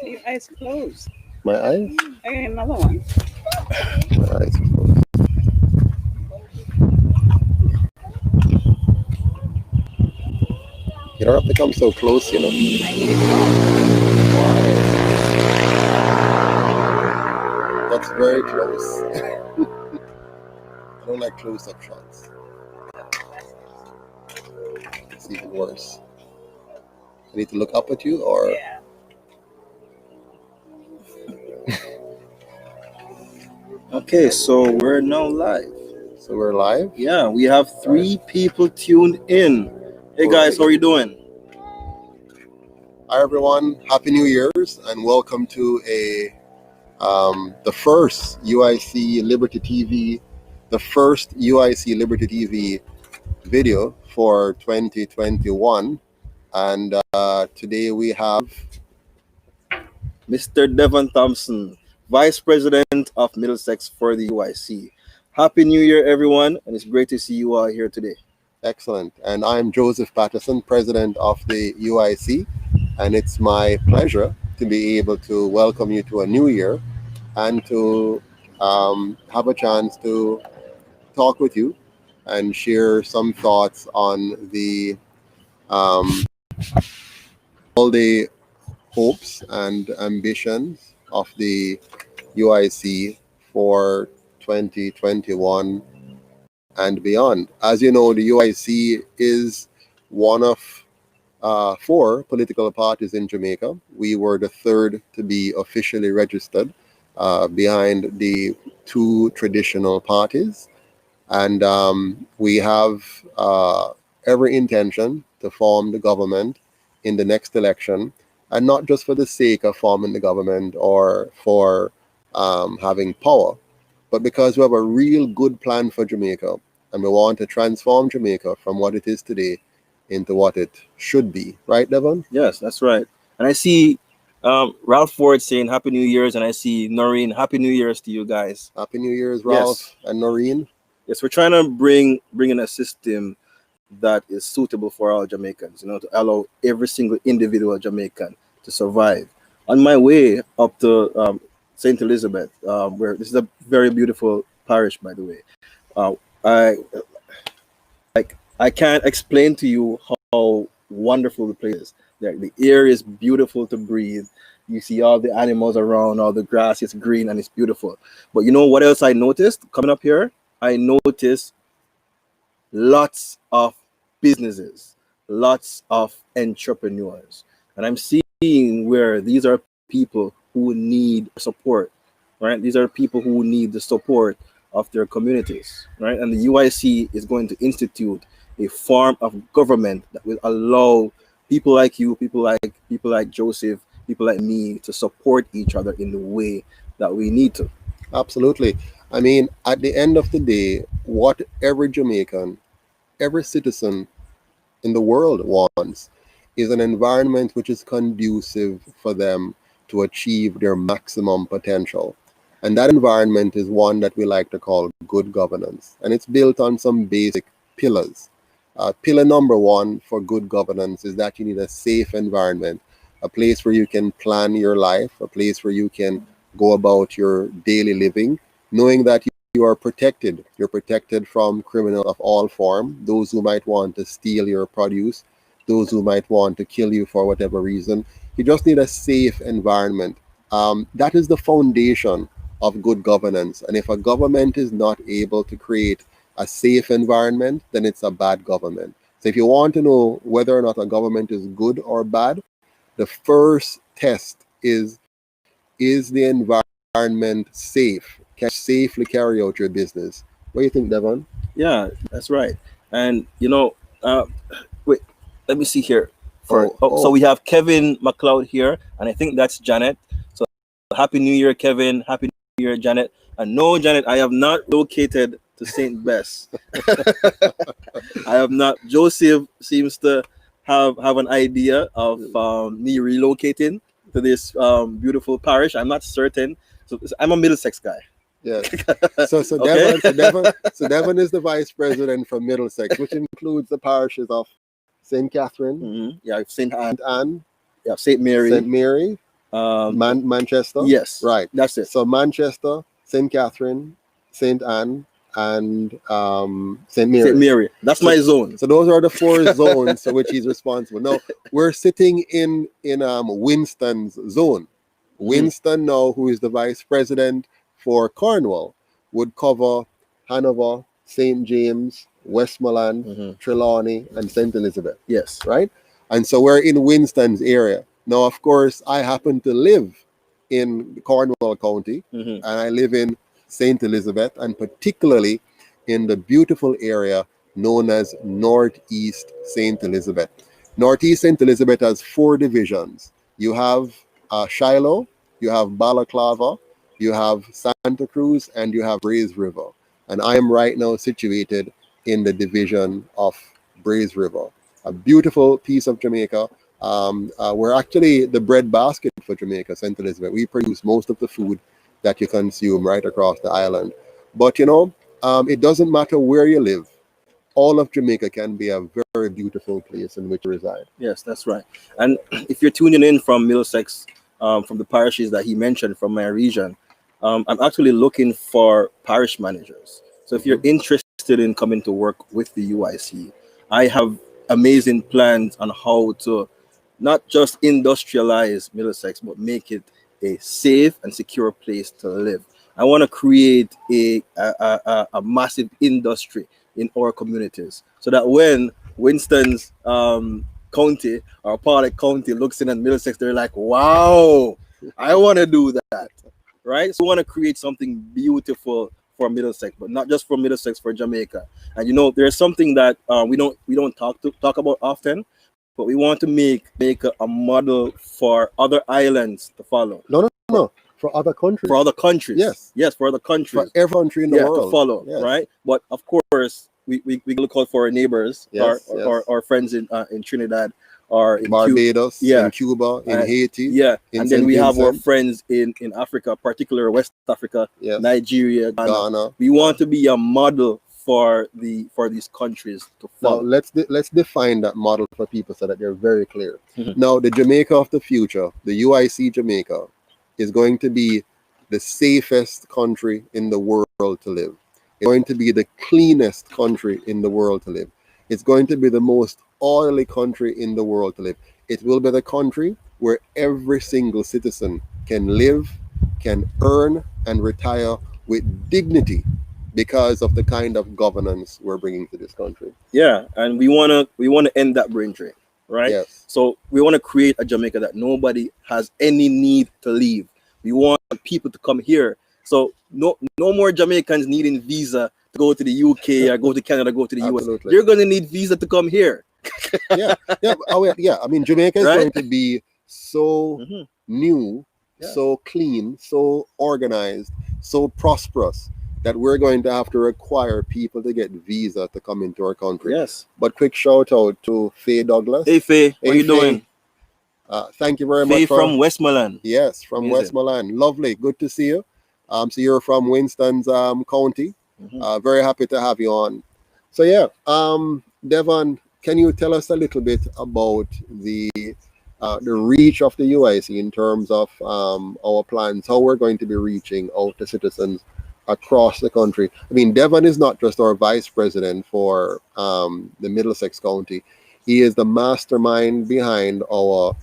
Your eyes closed. My eyes? I got another one. My eyes are closed. You don't have to come so close, you know. I need it closed. Why? That's very close. I don't like close-up shots. It's even worse. I need to look up at you, or Yeah. Okay, so we're now live. so we're live. Yeah, we have 3 people tuned in. Hey guys, how are you doing? Hi everyone, Happy New Year's, and welcome to the first UIC Liberty TV, the first UIC Liberty TV video for 2021. And today we have Mr. Devon Thompson, Vice President of Middlesex for the UIC. Happy New Year, everyone, and it's great to see you all here today. excellent, and I'm Joseph Patterson, President of the UIC, and it's my pleasure to be able to welcome you to a new year and to have a chance to talk with you and share some thoughts on the all the hopes and ambitions of the UIC for 2021 and beyond. As you know, the UIC is one of 4 political parties in Jamaica. We were the third to be officially registered behind the 2 traditional parties. And we have every intention to form the government in the next election, and not just for the sake of forming the government or for having power, but because we have a real good plan for Jamaica, and we want to transform Jamaica from what it is today into what it should be. Right, Devon? Yes, that's right. And I see Ralph Ford saying Happy New Year's, and I see Noreen, Happy New Year's to you guys. Happy New Year's, Ralph and Noreen. Yes, we're trying to bring in a system that is suitable for all Jamaicans, to allow every single individual Jamaican to survive. On my way up to St. Elizabeth, where this is a very beautiful parish, by the way, I I can't explain to you how wonderful the place is. The air is beautiful to breathe. You see all the animals around, all the grass is green and it's beautiful. But you know what else I noticed coming up here? I noticed lots of businesses, lots of entrepreneurs. And I'm seeing where these are people who need support, right? These are people who need the support of their communities, right? And the UIC is going to institute a form of government that will allow people like you, people like Joseph, people like me to support each other in the way that we need to. Absolutely. I mean, at the end of the day, what every Jamaican, every citizen in the world wants is an environment which is conducive for them to achieve their maximum potential. And that environment is one that we like to call good governance. And it's built on some basic pillars. Pillar number 1 for good governance is that you need a safe environment, a place where you can plan your life, a place where you can go about your daily living, knowing that you are protected. You're protected from criminals of all form, those who might want to steal your produce, those who might want to kill you for whatever reason. You just need a safe environment. That is the foundation of good governance. And if a government is not able to create a safe environment, then it's a bad government. So if you want to know whether or not a government is good or bad, the first test is the environment safe? Can you safely carry out your business? What do you think, Devon? Yeah, that's right. And wait, let me see here. So we have Kevin McLeod here, and I think that's Janet. So Happy New Year, Kevin. Happy New Year, Janet. And no, Janet, I have not located to St. Bess. I have not. Joseph seems to have an idea of me relocating to this beautiful parish. I'm not certain. So I'm a Middlesex guy. Yeah. So Okay. Devon is the vice president from Middlesex, which includes the parishes of St. Catherine, Yeah, St. Anne, St. Anne, yeah, St. Mary, St. Mary, Manchester. Yes, Right. that's it. So Manchester, St. Catherine, St. Anne, and St. Mary's. St. Mary. That's So- my zone. So those are the 4 zones for which he's responsible. Now we're sitting in Winston's zone. Winston now, who is the vice president for Cornwall, would cover Hanover, St. James, Westmoreland, Trelawney, and St. Elizabeth. Yes. Right? And so we're in Winston's area. Now, of course, I happen to live in Cornwall County, and I live in St. Elizabeth, and particularly in the beautiful area known as Northeast St. Elizabeth. Northeast St. Elizabeth has 4 divisions. You have Shiloh, you have Balaclava, you have Santa Cruz, and you have Braze River. And I am right now situated in the division of Braze River, a beautiful piece of Jamaica. We're actually the bread basket for Jamaica, St. Elizabeth. We produce most of the food that you consume right across the island. But it doesn't matter where you live. All of Jamaica can be a very beautiful place in which to reside. Yes, that's right. And if you're tuning in from Middlesex, from the parishes that he mentioned from my region, I'm actually looking for parish managers. So if you're interested in coming to work with the UIC, I have amazing plans on how to not just industrialize Middlesex, but make it a safe and secure place to live. I want to create a massive industry in our communities, so that when Winston's county or Pollock County looks in at Middlesex, they're like, "Wow, I want to do that." Right? So we want to create something beautiful for Middlesex, but not just for Middlesex, for Jamaica. And there's something that we don't talk about often, but we want to make a model for other islands to follow. No. For other countries. For other countries. Yes. For other countries. For every country in the world. To follow, Yes. right? But of course, we look out for our neighbors, Yes, our friends in Trinidad, or in Barbados, in Cuba, in Haiti. Yeah, in and then St. we have our Vincent. friends in Africa, particularly West Africa, Yes. Nigeria, Ghana. We want to be a model for these countries to Now follow. let's define that model for people so that they're very clear. Mhm. Now, the Jamaica of the future, the UIC Jamaica, is going to be the safest country in the world to live. It's going to be the cleanest country in the world to live. It's going to be the most orderly country in the world to live. It will be the country where every single citizen can live, can earn, and retire with dignity because of the kind of governance we're bringing to this country. Yeah, and we wanna end that brain drain, right? Yes. So we want to create a Jamaica that nobody has any need to leave. We want people to come here. So no more Jamaicans needing visa to go to the UK or go to Canada, go to the US. Absolutely. You're gonna need visa to come here. Yeah. I mean, Jamaica is Right? going to be so new, Yeah. so clean, so organized, so prosperous that we're going to have to require people to get visa to come into our country. Yes. But quick shout out to Faye Douglas. Hey Faye, what are you Faye. doing? Thank you very Faye much from Westmoreland. Yes, from Amazing. Westmoreland. Lovely. Good to see you. So you're from Winston's county. Very happy to have you on. So yeah, Devon, can you tell us a little bit about the reach of the UIC in terms of our plans, how we're going to be reaching out to citizens across the country? I mean, Devon is not just our vice president for the Middlesex County. He is the mastermind behind our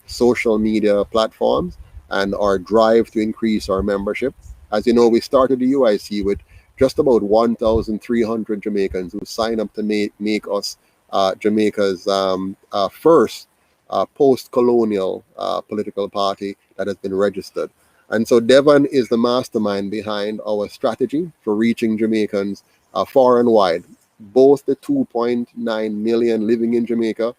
social media platforms and our drive to increase our membership. As you know, we started the UIC with just about 1,300 Jamaicans who signed up to make us Jamaica's first post-colonial political party that has been registered. And so Devon is the mastermind behind our strategy for reaching Jamaicans far and wide, both the 2.9 million living in Jamaica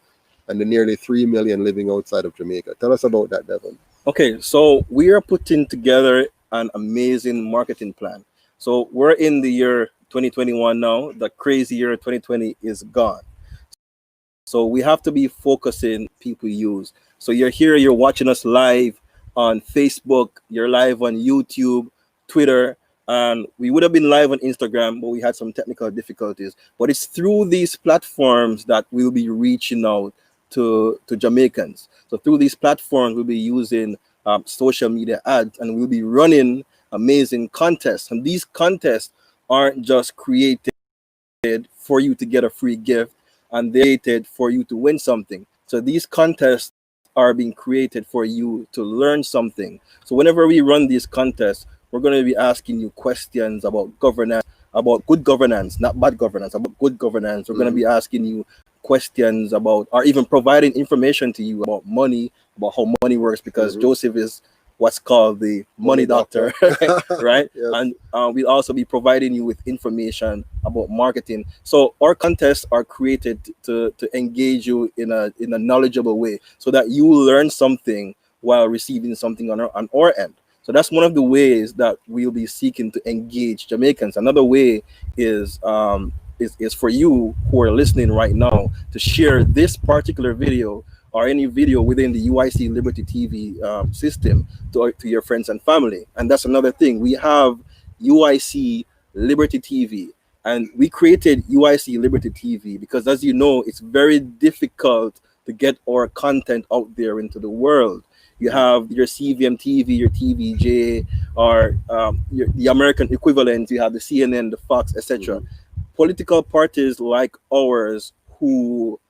and the nearly 3 million living outside of Jamaica. Tell us about that, Devon. Okay, so we are putting together an amazing marketing plan. So we're in the year 2021 now. The crazy year 2020 is gone. So we have to be focusing people use. So you're here, you're watching us live on Facebook, you're live on YouTube, Twitter, and we would have been live on Instagram, but we had some technical difficulties. But it's through these platforms that we'll be reaching out to Jamaicans. So through these platforms, we'll be using social media ads, and we'll be running amazing contests. And these contests aren't just created for you to get a free gift, and they're created for you to win something. So these contests are being created for you to learn something. So whenever we run these contests, we're going to be asking you questions about governance, about good governance, not bad governance, about good governance. We're going to be asking you questions about, or even providing information to you about money, about how money works, because Joseph is what's called the money doctor, right? Yes. And we'll also be providing you with information about marketing. So our contests are created to engage you in a knowledgeable way, so that you learn something while receiving something on our end. So that's one of the ways that we'll be seeking to engage Jamaicans. Another way is for you who are listening right now to share this particular video or any video within the UIC Liberty TV system to your friends and family. And that's another thing. We have UIC Liberty TV, and we created UIC Liberty TV because, as you know, it's very difficult to get our content out there into the world. You have your CVM TV, your TVJ, or the American equivalent. You have the CNN, the Fox, etc. Political parties like ours who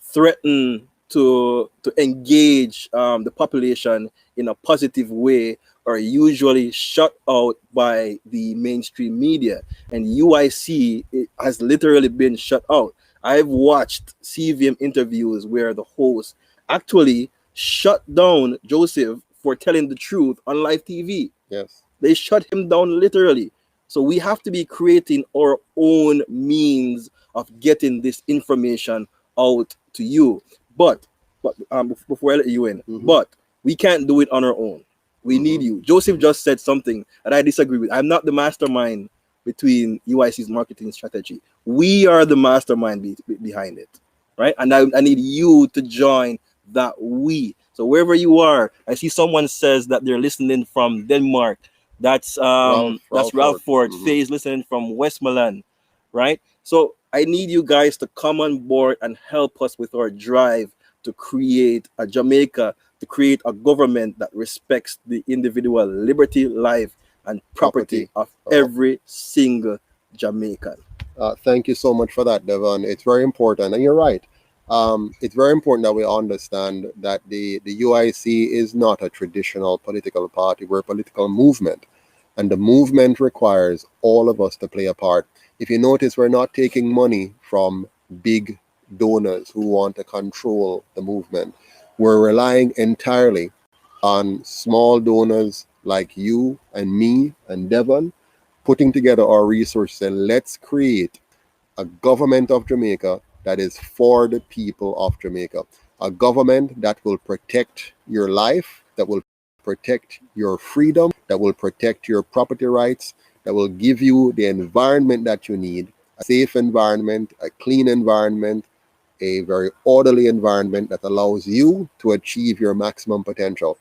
threaten to engage the population in a positive way are usually shut out by the mainstream media, and UIC has literally been shut out. I've watched CVM interviews where the host actually shut down Joseph for telling the truth on live TV. Yes. They shut him down literally. So we have to be creating our own means of getting this information out to you. But before I let you in, but we can't do it on our own. We need you. Joseph just said something that I disagree with. I'm not the mastermind between UIC's marketing strategy. We are the mastermind behind it, right? And I need you to join that we. So wherever you are, I see someone says that they're listening from Denmark. That's Ralph Ford. Faye's listening from Westmoreland, right? So I need you guys to come on board and help us with our drive to create a Jamaica, to create a government that respects the individual liberty, life, and property of every single Jamaican. Thank you so much for that, Devon. It's very important, and you're right. It's very important that we understand that the UIC is not a traditional political party. We're a political movement, and the movement requires all of us to play a part. If you notice, we're not taking money from big donors who want to control the movement. We're relying entirely on small donors like you and me and Devon, putting together our resources, and let's create a government of Jamaica that is for the people of Jamaica. A government that will protect your life, that will protect your freedom, that will protect your property rights, that will give you the environment that you need, a safe environment, a clean environment, a very orderly environment that allows you to achieve your maximum potential.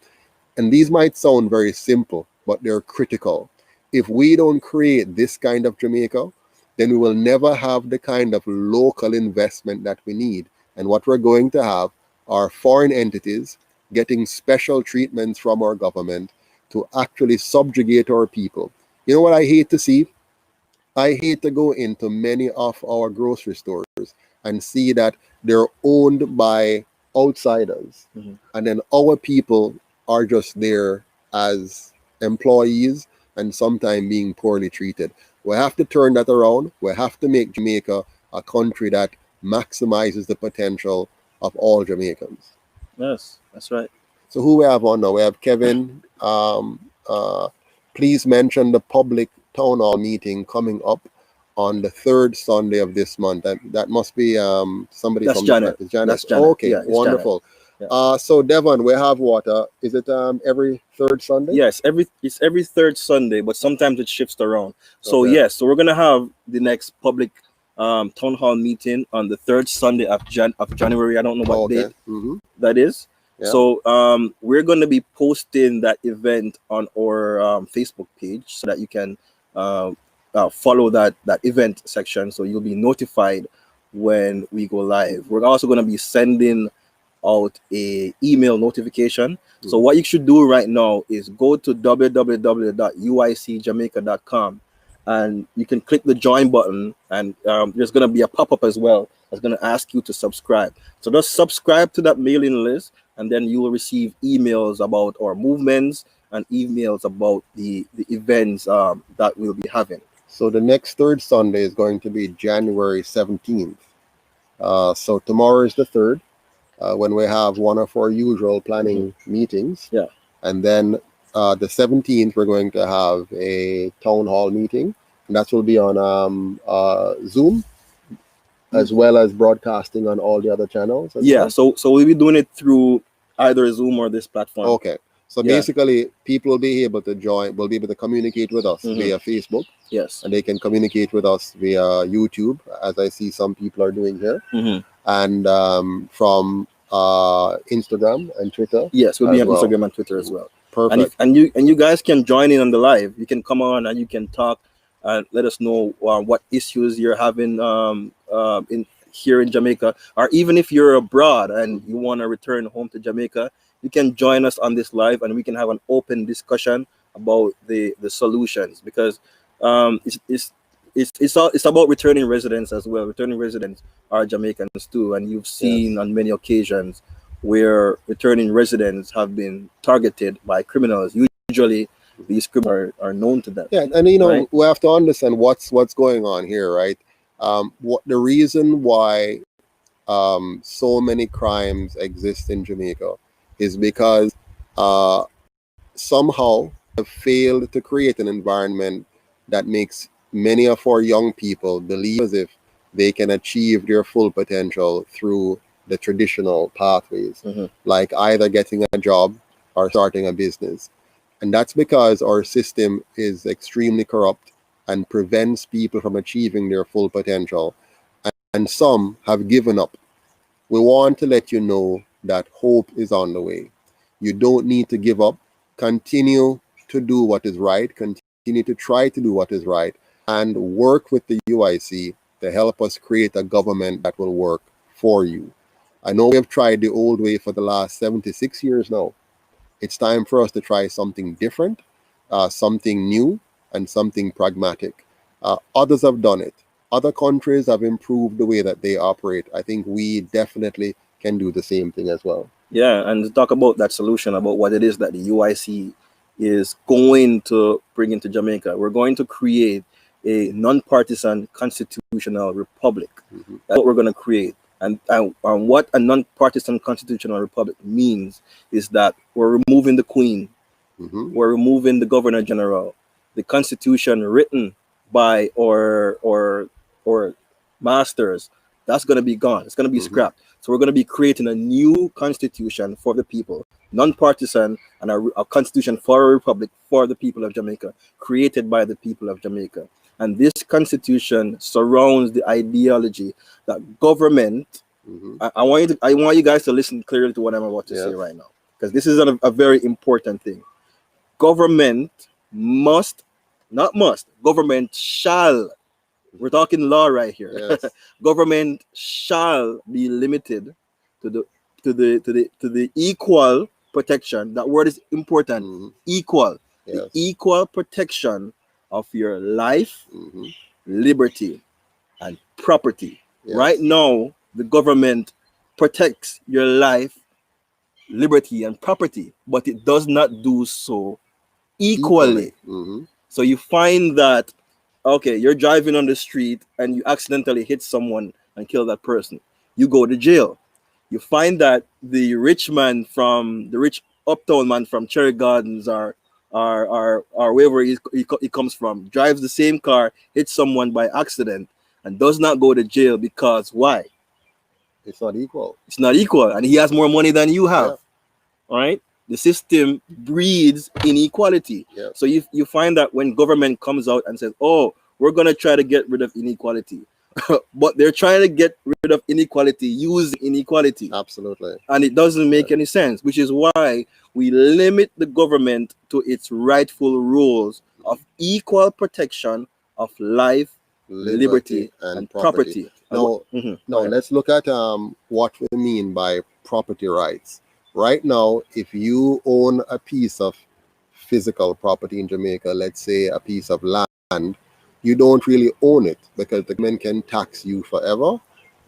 And these might sound very simple, but they're critical. If we don't create this kind of Jamaica, then we will never have the kind of local investment that we need. And what we're going to have are foreign entities getting special treatments from our government to actually subjugate our people. You know what I hate to see? I hate to go into many of our grocery stores and see that they're owned by outsiders. And then our people are just there as employees and sometimes being poorly treated. We have to turn that around. We have to make Jamaica a country that maximizes the potential of all Jamaicans. Yes, that's right. So who we have on now? We have Kevin. Please mention the public town hall meeting coming up on the third Sunday of this month. That must be somebody That's from Janet. The, Janet. That's Janet. Okay, Yeah, wonderful. Yeah. So Devon, we have what? Is it every third Sunday? Yes, it's every third Sunday, but sometimes it shifts around. So Okay. yes, so we're gonna have the next public town hall meeting on the third Sunday of January. I don't know what date that is. Yeah. So we're gonna be posting that event on our Facebook page so that you can follow that event section, so you'll be notified when we go live. We're also gonna be sending out a email notification. So what you should do right now is go to www.uicjamaica.com, and you can click the join button, and there's going to be a pop-up as well that's going to ask you to subscribe. So just subscribe to that mailing list, and then you will receive emails about our movements and emails about the events that we'll be having. So the next third Sunday is going to be January 17th. So tomorrow is the 3rd, when we have one of our usual planning meetings. Yeah. And then the 17th, we're going to have a town hall meeting. And that will be on Zoom, as well as broadcasting on all the other channels. Yeah, so we'll be doing it through either Zoom or this platform. Okay. So basically, people will be able to join, will be able to communicate with us via Facebook. Yes. And they can communicate with us via YouTube, as I see some people are doing here. And from Instagram and Twitter. Yes, we'll be on Instagram and Twitter as well. Perfect. And you guys can join in on the live. You can come on and you can talk and let us know what issues you're having here in Jamaica, or even if you're abroad and you want to return home to Jamaica, you can join us on this live and we can have an open discussion about the solutions, because it's about returning residents as well. Returning residents are Jamaicans too, and you've seen on many occasions where returning residents have been targeted by criminals. Usually these criminals are known to them. Yeah, and right? We have to understand what's going on here, right? What the reason why so many crimes exist in Jamaica is because somehow have failed to create an environment that makes many of our young people believe as if they can achieve their full potential through the traditional pathways, like either getting a job or starting a business. And that's because our system is extremely corrupt and prevents people from achieving their full potential. And some have given up. We want to let you know that hope is on the way. You don't need to give up. Continue to do what is right. Continue to try to do what is right, and work with the UIC to help us create a government that will work for you. I know we have tried the old way for the last 76 years now. It's time for us to try something different, something new, and something pragmatic. Others have done it. Other countries have improved the way that they operate. I think we definitely can do the same thing as well. Yeah, and to talk about that solution, about what it is that the UIC is going to bring into Jamaica. We're going to create a non-partisan constitutional republic. That's what we're going to create. And what a non-partisan constitutional republic means is that we're removing the Queen, we're removing the Governor General, the Constitution written by our masters. That's going to be gone. It's going to be scrapped. So we're going to be creating a new constitution for the people, non-partisan, and a constitution for a republic for the people of Jamaica, created by the people of Jamaica. And this constitution surrounds the ideology that government. I want you guys to listen clearly to what I'm about to say right now, because this is a very important thing. Government government shall. We're talking law right here. Yes. Government shall be limited to the equal protection. That word is important. Equal. Yes. The equal protection of your life, liberty, and property. Yes. Right now, the government protects your life, liberty, and property, but it does not do so equally. So you find that, okay, you're driving on the street and you accidentally hit someone and kill that person. You go to jail. You find that the rich uptown man from Cherry Gardens or wherever he comes from, drives the same car, hits someone by accident, and does not go to jail because why? It's not equal. It's not equal, and he has more money than you have. All right? The system breeds inequality. So you find that when government comes out and says, oh, we're going to try to get rid of inequality, but they're trying to get rid of inequality using inequality. Absolutely. And it doesn't make any sense, which is why we limit the government to its rightful roles of equal protection of life, liberty and property. Now, Mhm. now let's look at what we mean by property rights. Right now, if you own a piece of physical property in Jamaica, let's say a piece of land, you don't really own it because the government can tax you forever.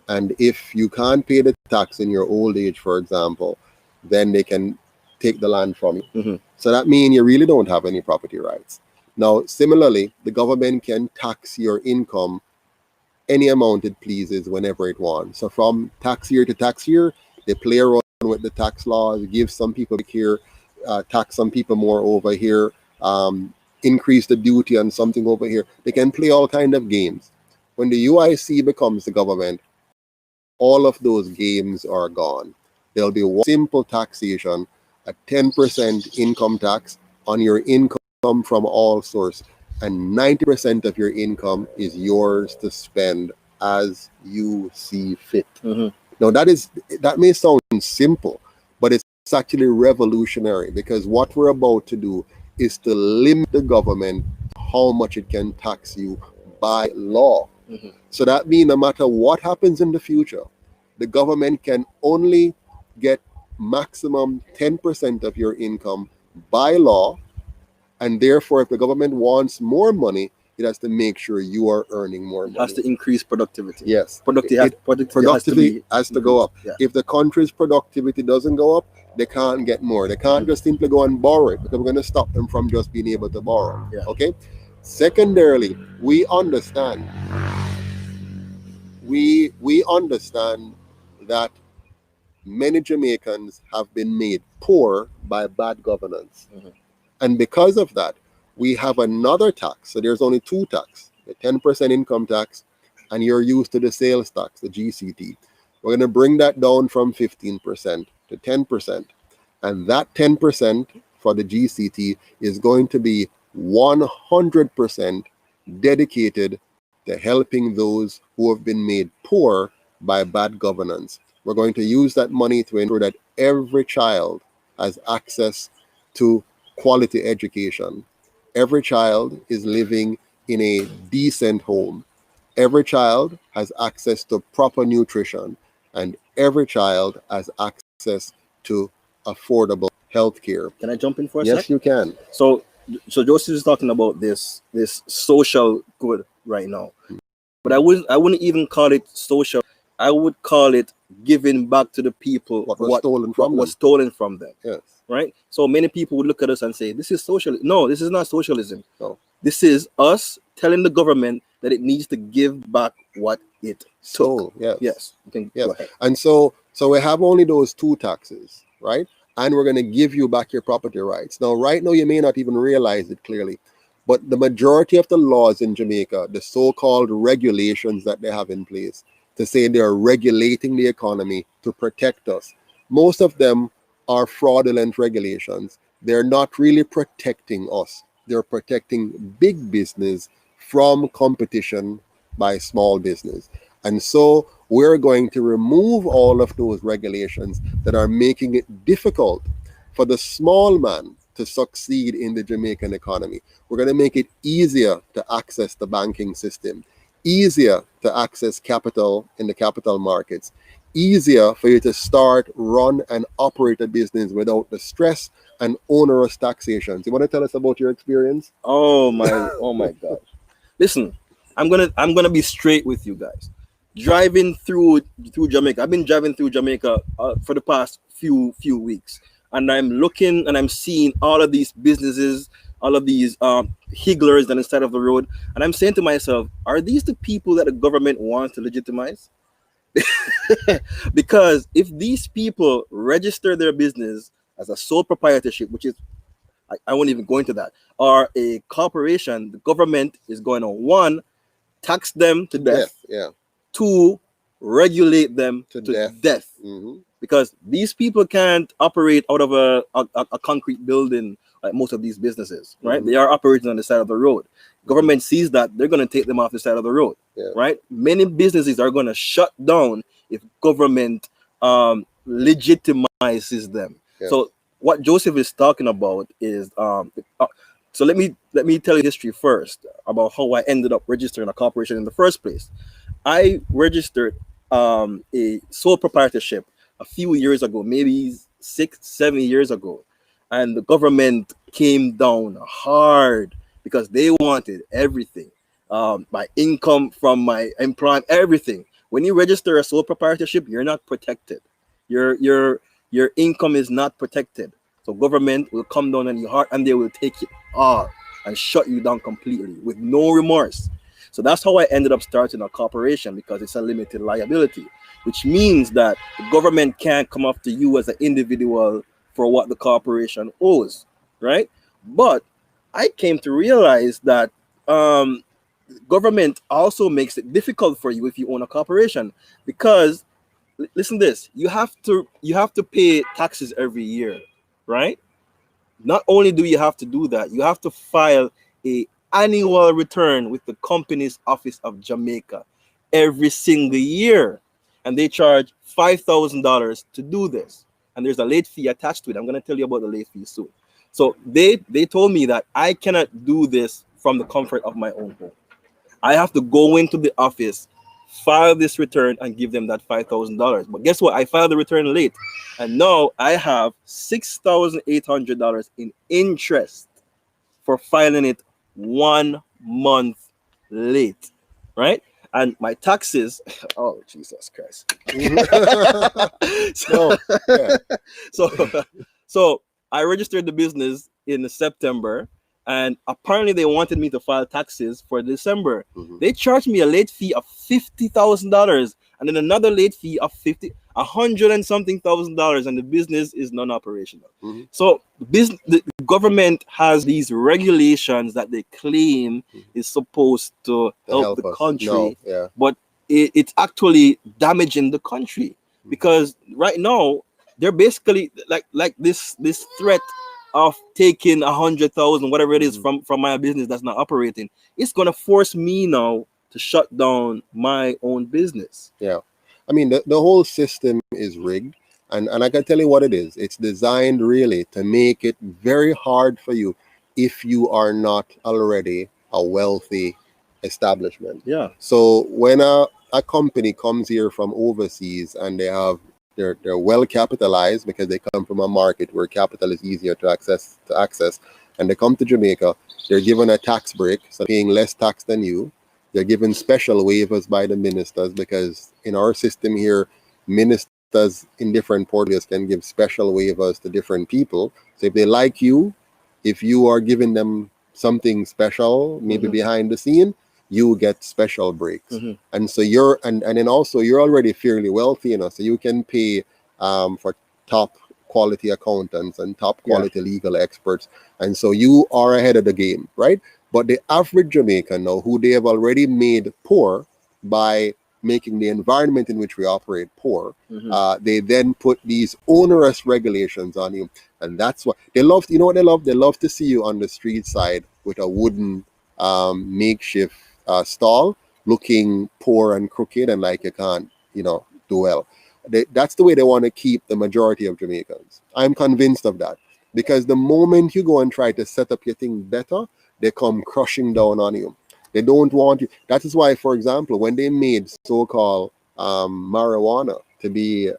And if you can't pay the tax in your old age, for example, then they can take the land from you. Mhm. So that means you really don't have any property rights. Now, similarly, the government can tax your income any amount it pleases whenever it wants. So from tax year to tax year, they play around with the tax laws, give some people here, tax some people more over here, increase the duty on something over here. They can play all kind of games. When the UIC becomes the government, all of those games are gone. There'll be one simple taxation, a 10% income tax on your income from all sources, and 90% of your income is yours to spend as you see fit. Mhm. Now that may sound simple, but it's actually revolutionary because what we're about to do is to limit the government how much it can tax you by law. Mhm. So that means no matter what happens in the future, the government can only get maximum 10% of your income by law. And therefore, if the government wants more money, it has to make sure you are earning more It has money. to increase productivity. Yes. Productivity Has to go up. Yeah. If the country's productivity doesn't go up, they can't get more. They can't just simply go and borrow it because we're going to stop them from just being able to borrow. Yeah. Okay? Secondarily, we understand that many Jamaicans have been made poor by bad governance. Mhm. And because of that, we have another tax. So there's only two tax, the 10% income tax, and you're used to the sales tax, the GCT. We're going to bring that down from 15% to 10%. And that 10% for the GCT is going to be 100% dedicated to helping those who have been made poor by bad governance. We're going to use that money to ensure that every child has access to quality education. Every child is living in a decent home. Every child has access to proper nutrition, and every child has access to affordable health care. Can I jump in for a sec? Yes, you can. So Joseph is talking about this social good right now, but I wouldn't even call it social. I would call it giving back to the people What was stolen from was them. stolen from them. Yes. Right. So many people would look at us and say, "This is socialism." No, this is not socialism. No. This is us telling the government that it needs to give back what it took. So, yes. Yes. You can Yes. go ahead. And so we have only those two taxes, right? And we're going to give you back your property rights. Now, right now, you may not even realize it clearly, but the majority of the laws in Jamaica, the so-called regulations that they have in place to say they are regulating the economy to protect us, most of them are fraudulent regulations. They're not really protecting us. They're protecting big business from competition by small business. And so we're going to remove all of those regulations that are making it difficult for the small man to succeed in the Jamaican economy. We're going to make it easier to access the banking system, easier to access capital in the capital markets, easier for you to start, run, and operate a business without the stress and onerous taxations. You want to tell us about your experience? Oh my God. Listen, I'm gonna be straight with you guys. Driving through Jamaica. I've been driving through Jamaica for the past few weeks, and I'm looking and I'm seeing all of these businesses, all of these higglers on the side of the road, and I'm saying to myself, are these the people that the government wants to legitimize? Because if these people register their business as a sole proprietorship, which is I won't even go into that, or a corporation, the government is going to, one, tax them to death, Yeah. two, regulate them to death. Mm-hmm. Because these people can't operate out of a concrete building like most of these businesses, right? Mhm. They are operating on the side of the road. Government sees that, they're going to take them off the side of the road, Yeah. right? Many businesses are going to shut down if government legitimizes them. Yeah. So what Joseph is talking about is so let me tell you history first about how I ended up registering a corporation in the first place. I registered a sole proprietorship a few years ago, maybe 6, 7 years ago, and the government came down hard because they wanted everything, my income from my employment, everything. When you register a sole proprietorship, you're not protected. Your income is not protected. So government will come down on your heart and they will take it all and shut you down completely with no remorse. So that's how I ended up starting a corporation, because it's a limited liability, which means that the government can't come after you as an individual for what the corporation owes, right? But I came to realize that government also makes it difficult for you if you own a corporation, because listen to this, you have to pay taxes every year, right? Not only do you have to do that, you have to file a annual return with the company's office of Jamaica every single year, and they charge $5,000 to do this. And there's a late fee attached to it. I'm going to tell you about the late fee soon. So they told me that I cannot do this from the comfort of my own home. I have to go into the office, file this return, and give them that $5,000. But guess what? I filed the return late, and now I have $6,800 in interest for filing it 1 month late, right? And my taxes, oh Jesus Christ! so, No, yeah. so, so I registered the business in September, and apparently they wanted me to file taxes for December. Mhm. They charged me a late fee of $50,000, and then another late fee of 100 and something $1,000, and the business is non-operational. Mhm. So the government has these regulations that they claim is supposed to To help help the us. country, No, yeah. but it's actually damaging the country, because right now they're basically like this threat of taking 100,000, whatever it is, from my business that's not operating. It's gonna force me now to shut down my own business. Yeah. I mean, the whole system is rigged. And I can tell you what it is. It's designed really to make it very hard for you if you are not already a wealthy establishment. Yeah. So when a company comes here from overseas and they're well capitalized because they come from a market where capital is easier to access, and they come to Jamaica, they're given a tax break, so paying less tax than you. They're given special waivers by the ministers, because in our system here, ministers in different portfolios can give special waivers to different people. So if they like you, if you are giving them something special, maybe behind the scene, you get special breaks. And so and then also you're already fairly wealthy enough, so you can pay for top quality accountants and top quality legal experts. And so you are ahead of the game, right? But the average Jamaican now, who they have already made poor by making the environment in which we operate poor, they then put these onerous regulations on you. And that's what they love. You know what they love? They love to see you on the street side with a wooden makeshift stall, looking poor and crooked and like you can't, do well. That's the way they want to keep the majority of Jamaicans. I'm convinced of that. Because the moment you go and try to set up your thing better, they come crushing down on you. They don't want you. That is why, for example, when they made so-called marijuana to be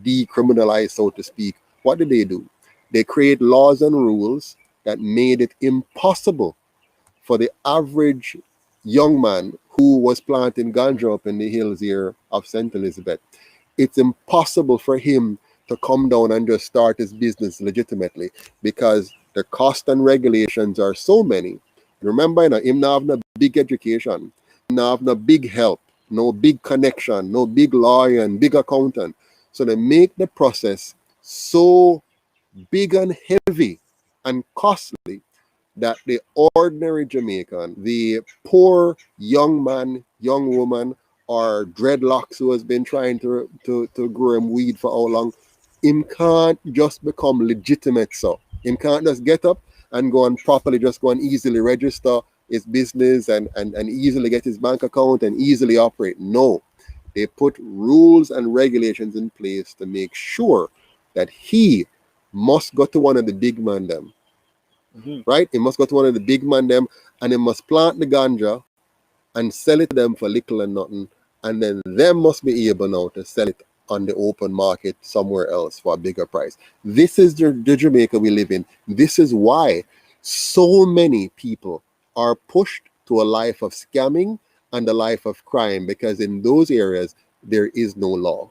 decriminalized, so to speak, what did they do? They create laws and rules that made it impossible for the average young man who was planting ganja up in the hills here of St. Elizabeth. It's impossible for him to come down and just start his business legitimately, because the cost and regulations are so many. Remember, him not having a big education, not having a big help, no big connection, no big lawyer and big accountant. So they make the process so big and heavy and costly that the ordinary Jamaican, the poor young man, young woman, or dreadlocks who has been trying to grow him weed for how long, him can't just become legitimate. So him can't just get up and go and properly just go and easily register his business and easily get his bank account and easily operate. No, they put rules and regulations in place to make sure that he must go to one of the big man them. Right? He must go to one of the big man them, and he must plant the ganja and sell it to them for little and nothing, and then them must be able now to sell it on the open market somewhere else for a bigger price. This is the Jamaica we live in. This is why so many people are pushed to a life of scamming and a life of crime, because in those areas there is no law.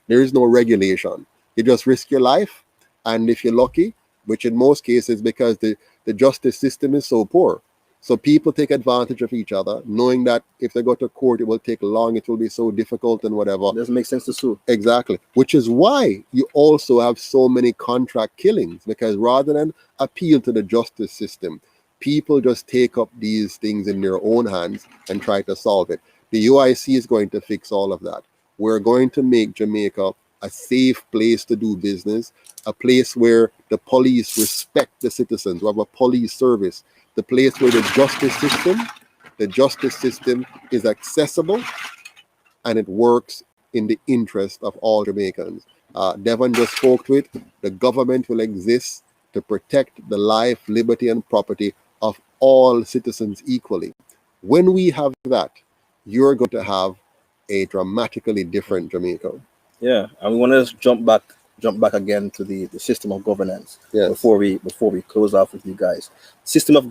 There is no regulation. You just risk your life, and if you're lucky, which in most cases, because the justice system is so poor, so people take advantage of each other, knowing that if they go to court, it will take long, it will be so difficult and whatever. It doesn't make sense to sue. Exactly. Which is why you also have so many contract killings, because rather than appeal to the justice system, people just take up these things in their own hands and try to solve it. The UIC is going to fix all of that. We're going to make Jamaica a safe place to do business, a place where the police respect the citizens. We have a police service, the place where the justice system is accessible and it works in the interest of all Jamaicans. Devon just spoke to it. The government will exist to protect the life, liberty, and property of all citizens equally. When we have that, you're going to have a dramatically different Jamaica. Yeah, and we want to jump back again to the system of governance. Yes. Before we close off with you guys. System of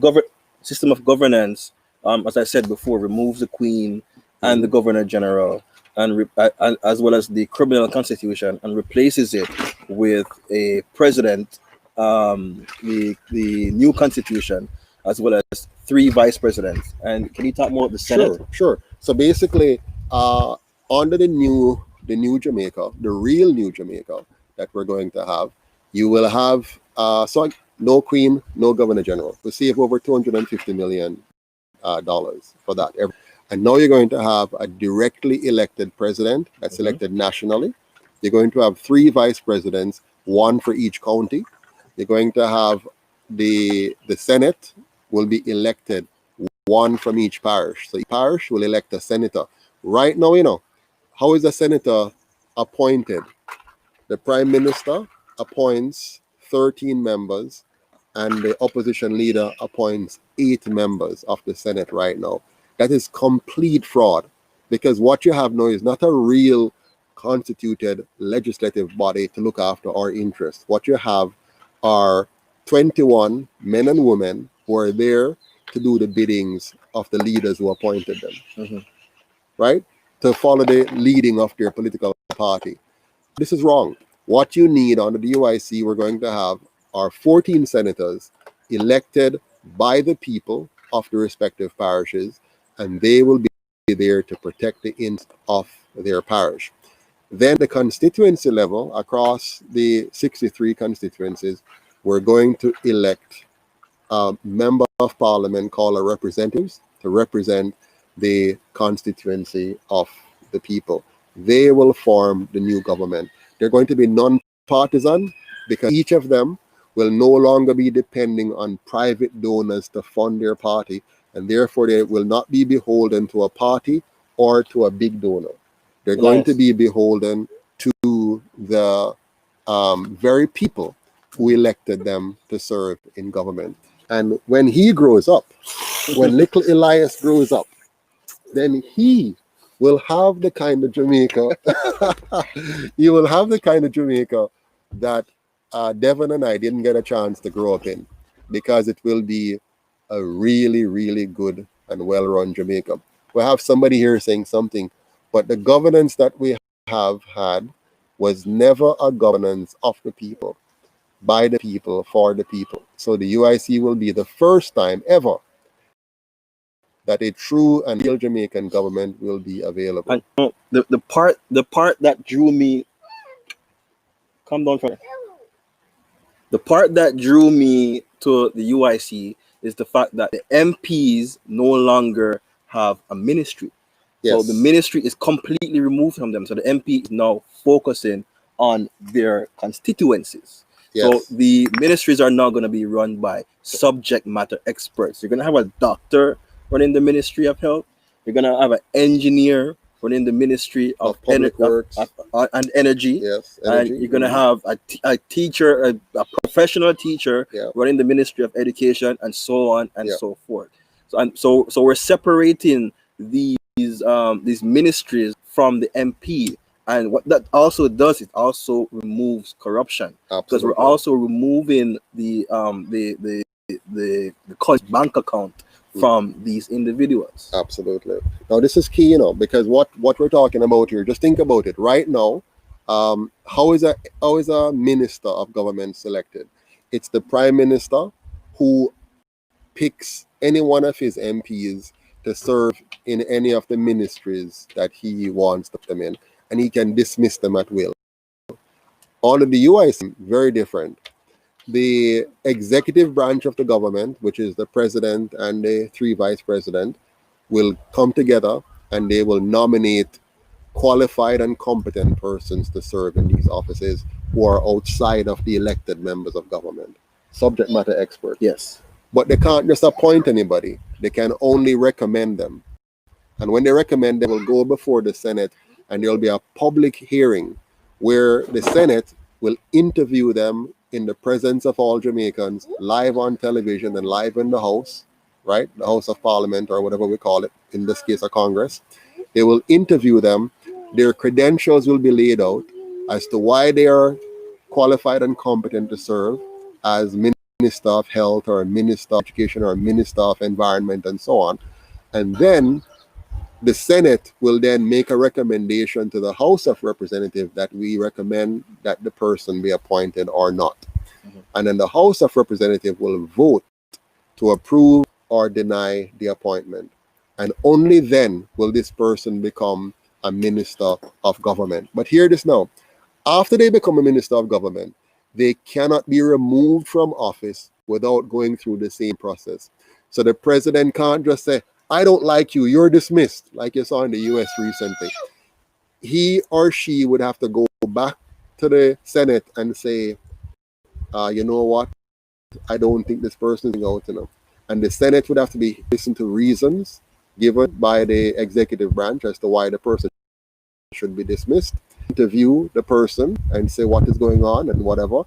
governance, as I said before, removes the Queen and the Governor General, and as well as the criminal constitution, and replaces it with a president, the new constitution, as well as 3 vice presidents. And can you talk more about the Senate? Sure. So basically, under the new Jamaica, the real new Jamaica that we're going to have, you will have no Queen, no Governor General. We save over $250 million for that. And now you're going to have a directly elected president that's elected nationally. You're going to have 3 vice presidents, 1 for each county. You're going to have the Senate will be elected, 1 from each parish. So each parish will elect a senator. Right now, how is a senator appointed? The Prime Minister appoints 13 members, and the opposition leader appoints 8 members of the Senate right now. That is complete fraud, because what you have now is not a real constituted legislative body to look after our interests. What you have are 21 men and women who are there to do the biddings of the leaders who appointed them, right? To follow the leading of their political party. This is wrong. What you need under the UIC, we're going to have are 14 senators elected by the people of the respective parishes, and they will be there to protect the interests of their parish. Then the constituency level, across the 63 constituencies, we're going to elect a member of parliament called a representatives to represent the constituency of the people. They will form the new government. They're going to be non-partisan, because each of them will no longer be depending on private donors to fund their party, and therefore they will not be beholden to a party or to a big donor. They're going to be beholden to the very people who elected them to serve in government. And when he grows up, when little Elias grows up, then he will have the kind of Jamaica, you will have the kind of Jamaica that Devon and I didn't get a chance to grow up in, because it will be a really, really good and well-run Jamaica. We have somebody here saying something, but the governance that we have had was never a governance of the people, by the people, for the people. So the UIC will be the first time ever that a true and real Jamaican government will be available. And the part that drew me, calm down, Father. The part that drew me to the UIC is the fact that the MPs no longer have a ministry. Yes. So the ministry is completely removed from them. So the MP is now focusing on their constituencies. Yes. So the ministries are now going to be run by subject matter experts. You're going to have a doctor running the Ministry of Health. You're going to have an engineer running the Ministry of Public Works and Energy. Yes, and you're going to have a teacher, a professional teacher running the Ministry of Education, and so on and so forth. So we're separating the these ministries from the MP. And what that also does, it also removes corruption, because we're Absolutely. also removing the college bank account from these individuals. Absolutely. Now this is key, because what we're talking about here, just think about it right now. How is a minister of government selected? It's the prime minister who picks any one of his MPs to serve in any of the ministries that he wants to put them in, and he can dismiss them at will. All of the UIC, very different. The executive branch of the government, which is the president and the 3 vice president, will come together and they will nominate qualified and competent persons to serve in these offices who are outside of the elected members of government, subject matter experts. Yes. But they can't just appoint anybody. They can only recommend them. And when they recommend, they will go before the Senate, and there will be a public hearing where the Senate will interview them in the presence of all Jamaicans, live on television and live in the House, right? The House of Parliament, or whatever we call it, in this case, a Congress. They will interview them. Their credentials will be laid out as to why they are qualified and competent to serve as Minister of Health, or Minister of Education, or Minister of Environment, and so on. And then the Senate will then make a recommendation to the House of Representatives that we recommend that the person be appointed or not. And then the House of Representatives will vote to approve or deny the appointment. And only then will this person become a minister of government. But hear this now. After they become a minister of government, they cannot be removed from office without going through the same process. So the president can't just say, I don't like you, you're dismissed, like you saw in the US recently. He or she would have to go back to the Senate and say, you know what, I don't think this person is out enough. And the Senate would have to be listen to reasons given by the executive branch as to why the person should be dismissed, interview the person and say what is going on and whatever.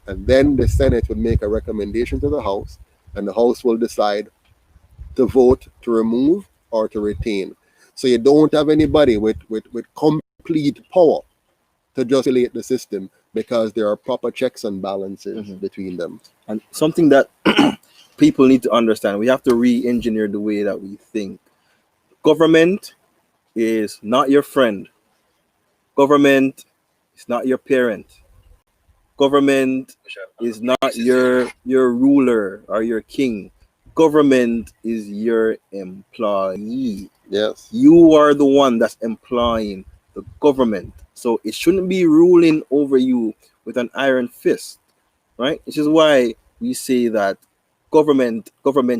And then the Senate would make a recommendation to the House, and the House will decide to vote to remove or to retain. So you don't have anybody with complete power to just regulate the system, because there are proper checks and balances between them. And something that people need to understand, we have to re-engineer the way that we think. Government is not your friend. Government is not your parent. Government is not your ruler or your king. Government is your employee. Yes. You are the one that's employing the government. So it shouldn't be ruling over you with an iron fist, right? Which is why we say that government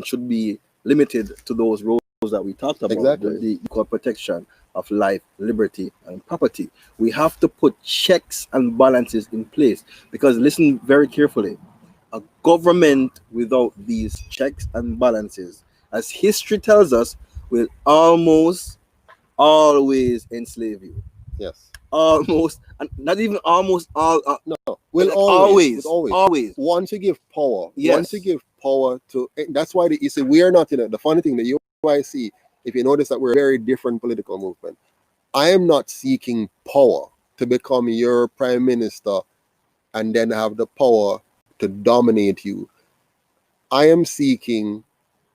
should be limited to those roles that we talked about, Exactly. the equal protection of life, liberty, and property. We have to put checks and balances in place, because listen very carefully, a government without these checks and balances, as history tells us, will almost always enslave you. Yes. Almost, and not even almost all. No. Will like always. always. Once you give power, Yes. once you give power to, that's why you see, we are not in it. The funny thing, the UIC, if you notice that we're a very different political movement. I am not seeking power to become your prime minister and then have the power to dominate you. I am seeking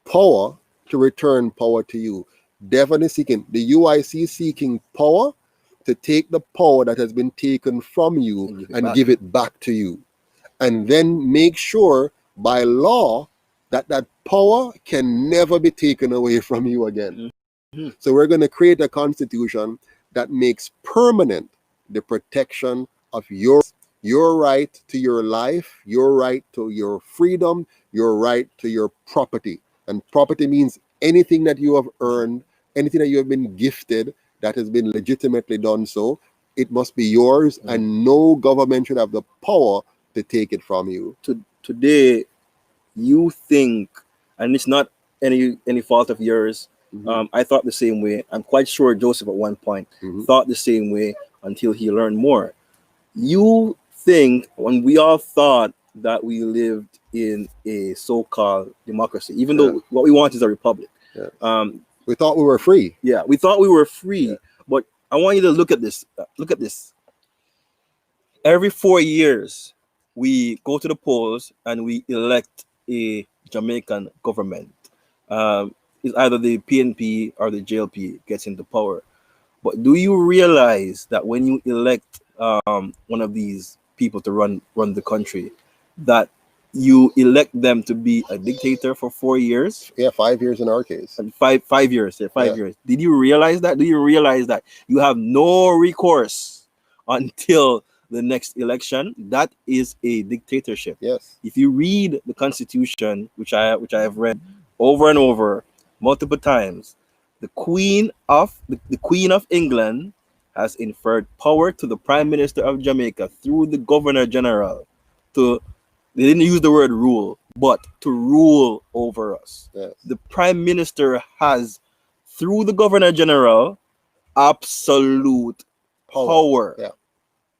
power to return power to you. Definitely seeking, the UIC seeking power to take the power that has been taken from you and give it back to you. And then make sure by law that that power can never be taken away from you again. So we're going to create a constitution that makes permanent the protection of your right to your life, your right to your freedom, your right to your property. And property means anything that you have earned, anything that you have been gifted that has been legitimately done so, it must be yours, and no government should have the power to take it from you. Today, you think, and it's not any fault of yours. I thought the same way. I'm quite sure Joseph at one point thought the same way until he learned more. You think, when we all thought that we lived in a so-called democracy, even though what we want is a republic. We thought we were free. Yeah, we thought we were free, Yeah. but I want you to look at this. Look at this. Every 4 years, we go to the polls and we elect a Jamaican government. It's either the PNP or the JLP gets into power. But do you realize that when you elect one of these people to run the country, that you elect them to be a dictator for 4 years? Yeah, 5 years in our case. And five years, yeah, 5 years. Did you realize that? Do you realize that you have no recourse until the next election? That is a dictatorship. Yes. If you read the Constitution, which I have read over and over multiple times, the Queen of England has inferred power to the Prime Minister of Jamaica through the Governor General to, they didn't use the word rule, but to rule over us. Yes. The Prime Minister has, through the Governor General, absolute power. Yeah.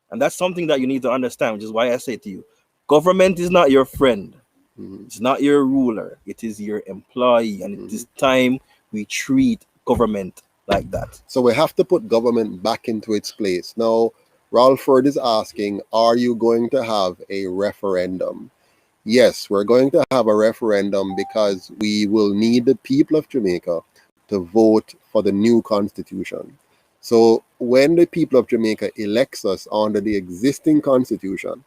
And that's something that you need to understand, which is why I say to you, government is not your friend. Mhm. It's not your ruler. It is your employee. And it is time we treat government like that. So we have to put government back into its place. Now, Ralford is asking, are you going to have a referendum? Yes, we're going to have a referendum because we will need the people of Jamaica to vote for the new constitution. So when the people of Jamaica elects us under the existing constitution,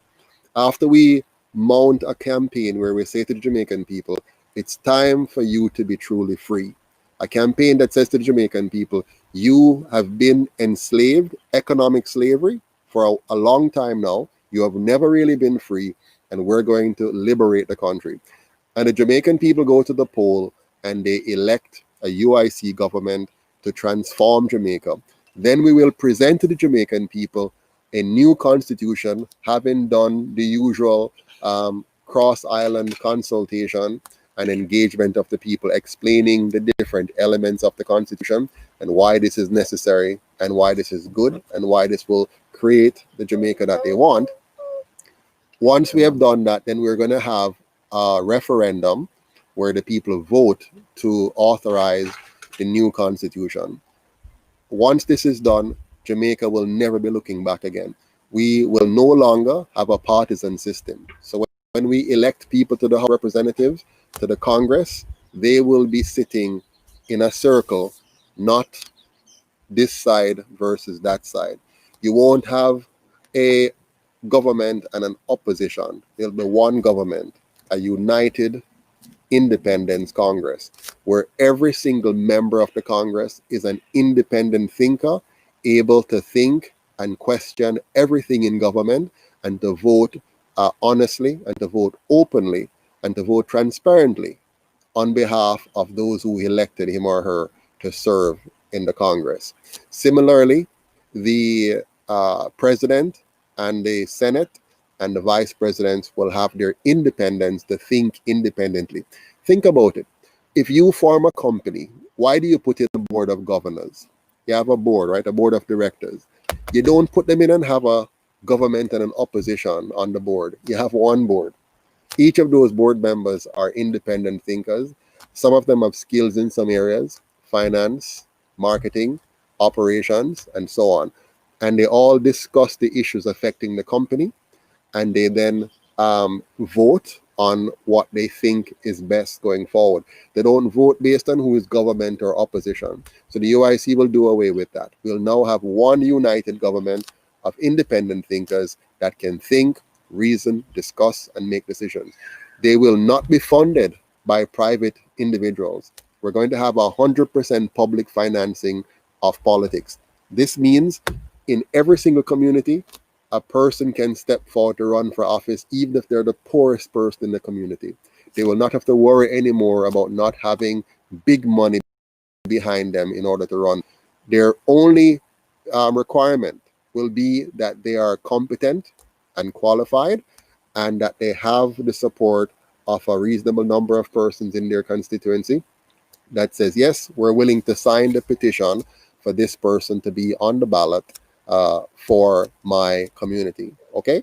after we mount a campaign where we say to the Jamaican people, it's time for you to be truly free. A campaign that says to the Jamaican people, you have been enslaved, economic slavery, for a long time now. You have never really been free, and we're going to liberate the country. And the Jamaican people go to the poll and they elect a UIC government to transform Jamaica. Then we will present to the Jamaican people a new constitution, having done the usual cross-island consultation and engagement of the people, explaining the different elements of the constitution and why this is necessary and why this is good and why this will create the Jamaica that they want. Once we have done that, then we're going to have a referendum where the people vote to authorize the new constitution. Once this is done, Jamaica will never be looking back again. We will no longer have a partisan system. So when we elect people to the House of Representatives, to the Congress, they will be sitting in a circle, not this side versus that side. You won't have a government and an opposition. There'll be one government, a united independence Congress, where every single member of the Congress is an independent thinker, able to think and question everything in government and to vote honestly and to vote openly and to vote transparently on behalf of those who elected him or her to serve in the Congress. Similarly, the president and the Senate and the vice presidents will have their independence to think independently. Think about it. If you form a company, why do you put in a board of governors? You have a board, right? A board of directors. You don't put them in and have a government and an opposition on the board. You have one board. Each of those board members are independent thinkers. Some of them have skills in some areas, finance, marketing, operations, and so on. And they all discuss the issues affecting the company, and they then vote on what they think is best going forward. They don't vote based on who is government or opposition. So the UIC will do away with that. We'll now have one united government of independent thinkers that can think, reason, discuss, and make decisions. They will not be funded by private individuals. We're going to have 100% public financing of politics. This means in every single community, a person can step forward to run for office, even if they're the poorest person in the community. They will not have to worry anymore about not having big money behind them in order to run. Their only requirement will be that they are competent and qualified, and that they have the support of a reasonable number of persons in their constituency that says, yes, we're willing to sign the petition for this person to be on the ballot for my community. Okay?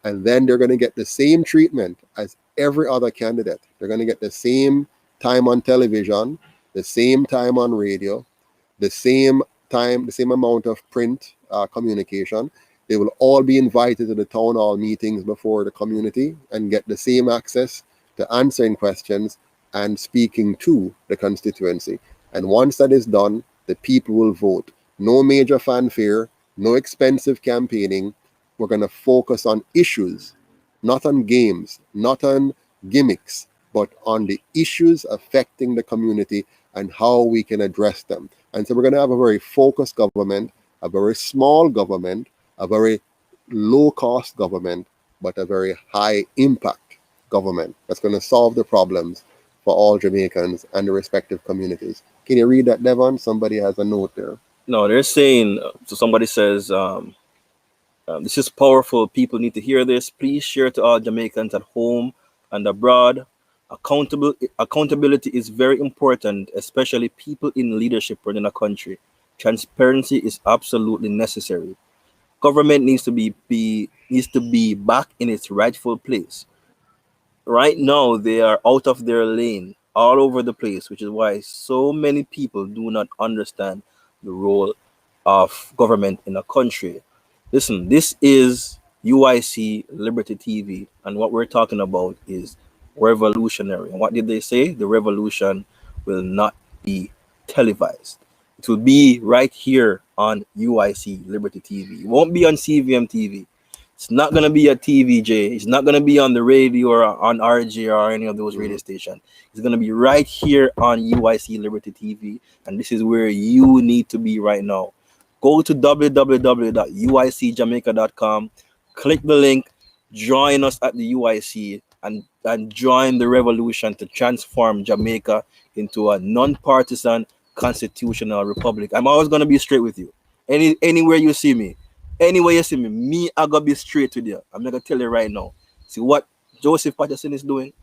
And then they're going to get the same treatment as every other candidate. They're going to get the same time on television. the same time on radio, the same time, the same amount of print communication. They will all be invited to the town hall meetings before the community and get the same access to answering questions and speaking to the constituency. And once that is done, the people will vote. No major fanfare, no expensive campaigning. We're going to focus on issues, not on games, not on gimmicks, but on the issues affecting the community and how we can address them. And so we're going to have a very focused government, a very small government, a very low-cost government, but a very high-impact government that's going to solve the problems for all Jamaicans and the respective communities. Can you read that, Devon? Somebody has a note there. No, they're saying, so somebody says, this is powerful. People need to hear this. Please share to all Jamaicans at home and abroad. Accountability is very important, especially people in leadership within a country. Transparency is absolutely necessary. Government needs to be back in its rightful place. Right now, they are out of their lane all over the place, which is why so many people do not understand the role of government in a country. Listen, this is UIC Liberty TV, and what we're talking about is revolutionary. And what did they say? The revolution will not be televised. It will be right here on UIC Liberty TV. It won't be on CVM TV. It's not going to be at TVJ. It's not going to be on the radio or on RJ or any of those radio stations. It's going to be right here on UIC Liberty TV. And this is where you need to be right now. Go to www.uicjamaica.com, click the link, join us at the UIC, and join the revolution to transform Jamaica into a non-partisan constitutional republic. I'm always going to be straight with you. Anywhere you see me, I gotta be straight with you. I'm not gonna tell you right now. See what Joseph Patterson is doing,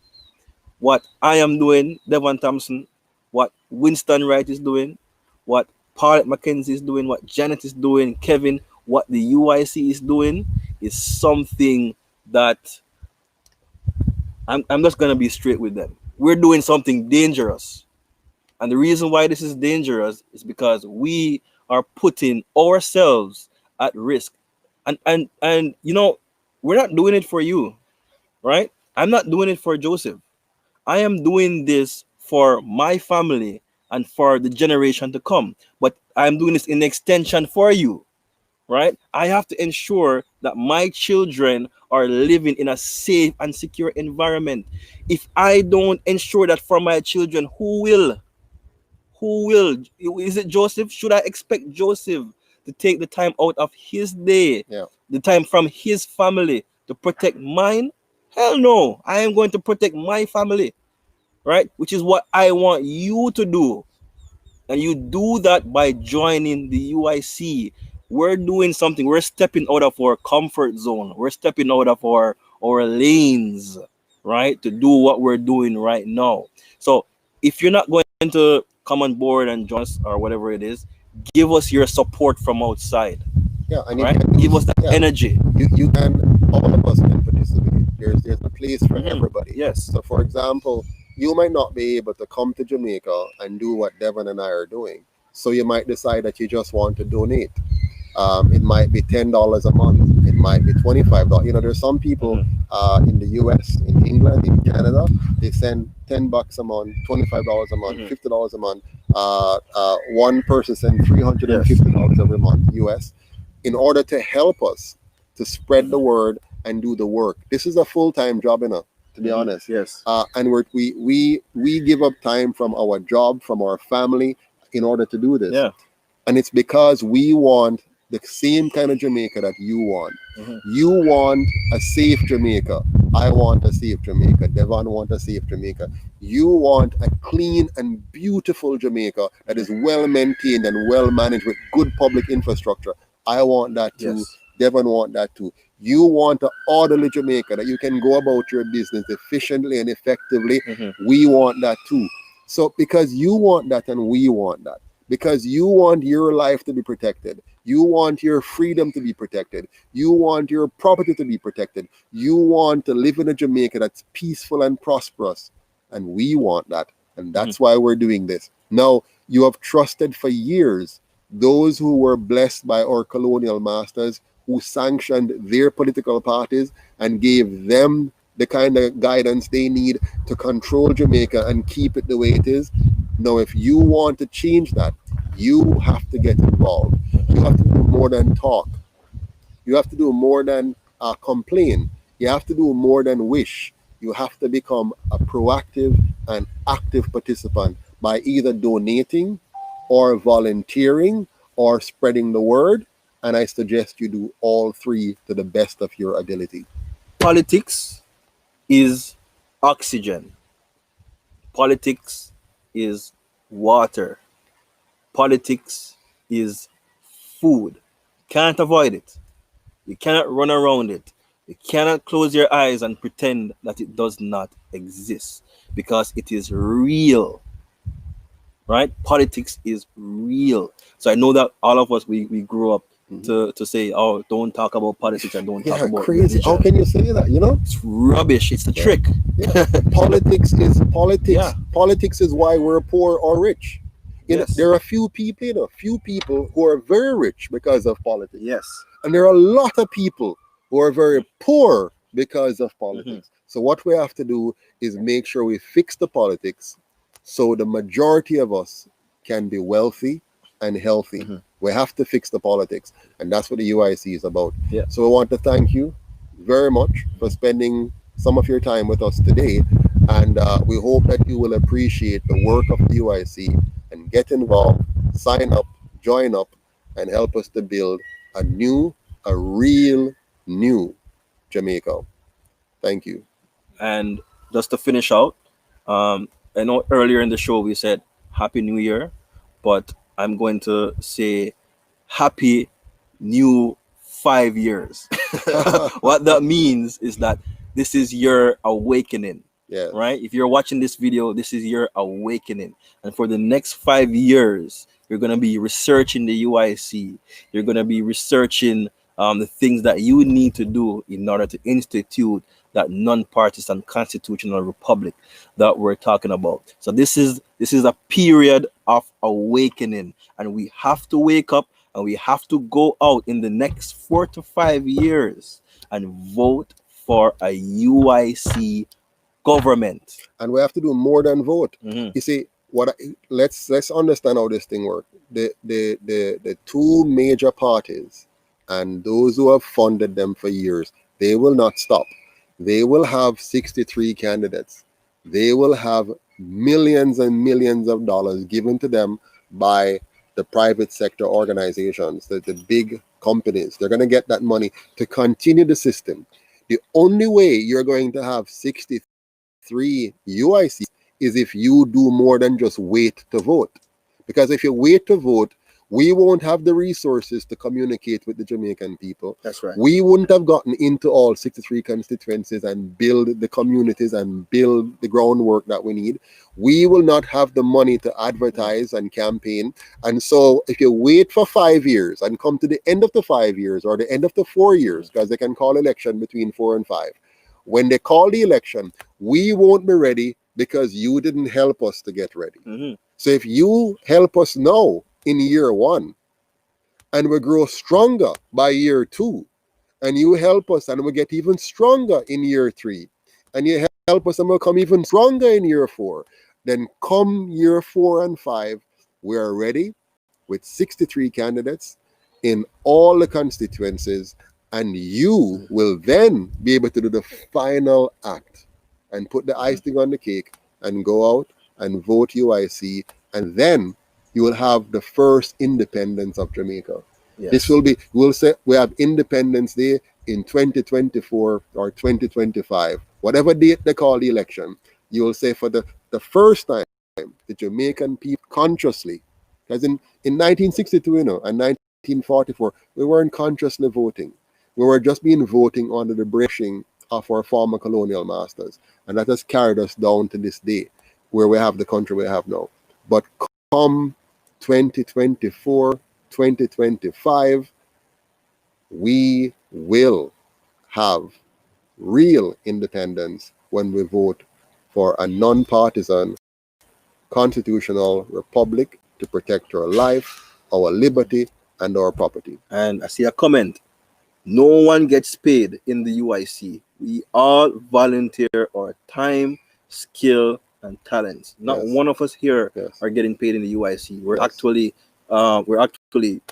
what I am doing, Devon Thompson, what Winston Wright is doing, what Paulette McKenzie is doing, what Janet is doing, Kevin, what the UIC is doing is something that I'm just gonna be straight with them. We're doing something dangerous. And the reason why this is dangerous is because we are putting ourselves at risk. And you know, we're not doing it for you, right? I'm not doing it for Joseph. I am doing this for my family and for the generation to come. But I'm doing this in extension for you, right? I have to ensure that my children are living in a safe and secure environment. If I don't ensure that for my children, who will? Who will? Is it Joseph? Should I expect Joseph to take the time out of his day, the time from his family to protect mine? Hell no. I am going to protect my family, right? Which is what I want you to do. And you do that by joining the UIC. We're doing something. We're stepping out of our comfort zone. We're stepping out of our lanes, right? To do what we're doing right now. So if you're not going to come on board and join us or whatever it is, give us your support from outside. Yeah, and right? Give us that energy. You can, all of us can participate. There's a place for everybody. Yes. So for example, you might not be able to come to Jamaica and do what Devon and I are doing. So you might decide that you just want to donate. It might be $10 a month. It might be $25. You know, there's some people in the US, in England, in Canada, they send $10 a month, $25 a month, $50 a month. One person sends $350 every month, US, in order to help us to spread the word and do the work. This is a full-time job, you know, to be honest. Yes. And we give up time from our job, from our family, in order to do this. Yeah. And it's because we want the same kind of Jamaica that you want. You want a safe Jamaica. I want a safe Jamaica. Devon wants a safe Jamaica. You want a clean and beautiful Jamaica that is well maintained and well managed with good public infrastructure. I want that too. Yes. Devon want that too. You want an orderly Jamaica that you can go about your business efficiently and effectively. We want that too. So because you want that and we want that, because you want your life to be protected, you want your freedom to be protected, you want your property to be protected, you want to live in a Jamaica that's peaceful and prosperous, and we want that. And that's why we're doing this. Now, you have trusted for years those who were blessed by our colonial masters, who sanctioned their political parties and gave them the kind of guidance they need to control Jamaica and keep it the way it is. Now, if you want to change that, you have to get involved. You have to do more than talk. You have to do more than complain. You have to do more than wish. You have to become a proactive and active participant by either donating or volunteering or spreading the word. And I suggest you do all three to the best of your ability. Politics is oxygen. Politics is water. Politics is food. Can't avoid it. You cannot run around it. You cannot close your eyes and pretend that it does not exist, because it is real. Right? Politics is real. So I know that all of us, we grew up to say, oh, don't talk about politics and don't talk Yeah, about crazy. religion. How can you say that? You know, It's rubbish. It's a trick. yeah. Politics is politics. Yeah. Politics is why we're poor or rich. Yes. There are few people, who are very rich because of politics. Yes. And there are a lot of people who are very poor because of politics. So what we have to do is make sure we fix the politics so the majority of us can be wealthy and healthy. We have to fix the politics. And that's what the UIC is about. Yeah. So I want to thank you very much for spending some of your time with us today. And we hope that you will appreciate the work of the UIC and get involved, sign up, join up, and help us to build a real new Jamaica. Thank you. And just to finish out, I know earlier in the show we said Happy New Year, but I'm going to say Happy New 5 years. What that means is that this is your awakening. Yeah. Right? If you're watching this video, this is your awakening. And for the next 5 years, you're going to be researching the UIC. You're going to be researching the things that you need to do in order to institute that non-partisan constitutional republic that we're talking about. So this is a period of awakening, and we have to wake up and we have to go out in the next 4 to 5 years and vote for a UIC government. And we have to do more than vote. You see, let's understand how this thing works. The two major parties and those who have funded them for years, they will not stop. They will have 63 candidates. They will have millions and millions of dollars given to them by the private sector organizations, the big companies. They're going to get that money to continue the system. The only way you're going to have 63 UICs is if you do more than just wait to vote. Because if you wait to vote, we won't have the resources to communicate with the Jamaican people. That's right. We wouldn't have gotten into all 63 constituencies and build the communities and build the groundwork that we need. We will not have the money to advertise and campaign. And so if you wait for 5 years and come to the end of the 5 years or the end of the 4 years, because they can call election between 4 and 5, when they call the election, we won't be ready because you didn't help us to get ready. So if you help us now in year 1 and we grow stronger by year 2, and you help us and we get even stronger in year 3, and you help us and we'll come even stronger in year 4, then come year 4 and 5, we are ready with 63 candidates in all the constituencies, and you will then be able to do the final act and put the icing on the cake and go out and vote UIC, and then you will have the first independence of Jamaica. Yes. This will be, we'll say we have Independence Day in 2024 or 2025, whatever date they call the election. You will say for the first time, the Jamaican people consciously, because in 1962, and 1944, we weren't consciously voting. We were just being voting under the brushing of our former colonial masters. And that has carried us down to this day, where we have the country we have now. But come 2024, 2025, we will have real independence when we vote for a non-partisan constitutional republic to protect our life, our liberty, and our property. And I see a comment. No one gets paid in the UIC. We all volunteer our time, skill, and talents. Not Yes. one of us here Yes. are getting paid in the UIC. We're Yes. actually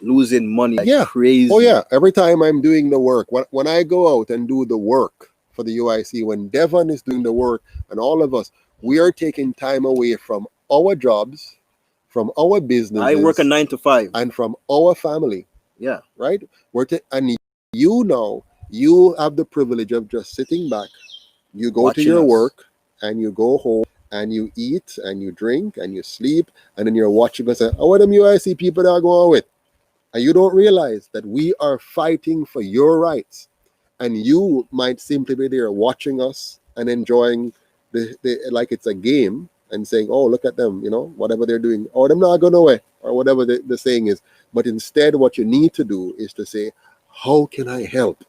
losing money like Yeah. crazy. Oh yeah, every time I'm doing the work, when I go out and do the work for the UIC, when Devon is doing the work and all of us, we are taking time away from our jobs, from our businesses. I work a 9 to 5. And from our family, Yeah. right? And you have the privilege of just sitting back. You go Watching to your us. work and you go home and you eat and you drink and you sleep, and then you're watching us and say, oh, what them UIC people that are going with? And you don't realize that we are fighting for your rights. And you might simply be there watching us and enjoying the like it's a game and saying, oh, look at them, whatever they're doing, or them not going away, or whatever the saying is. But instead, what you need to do is to say, how can I help?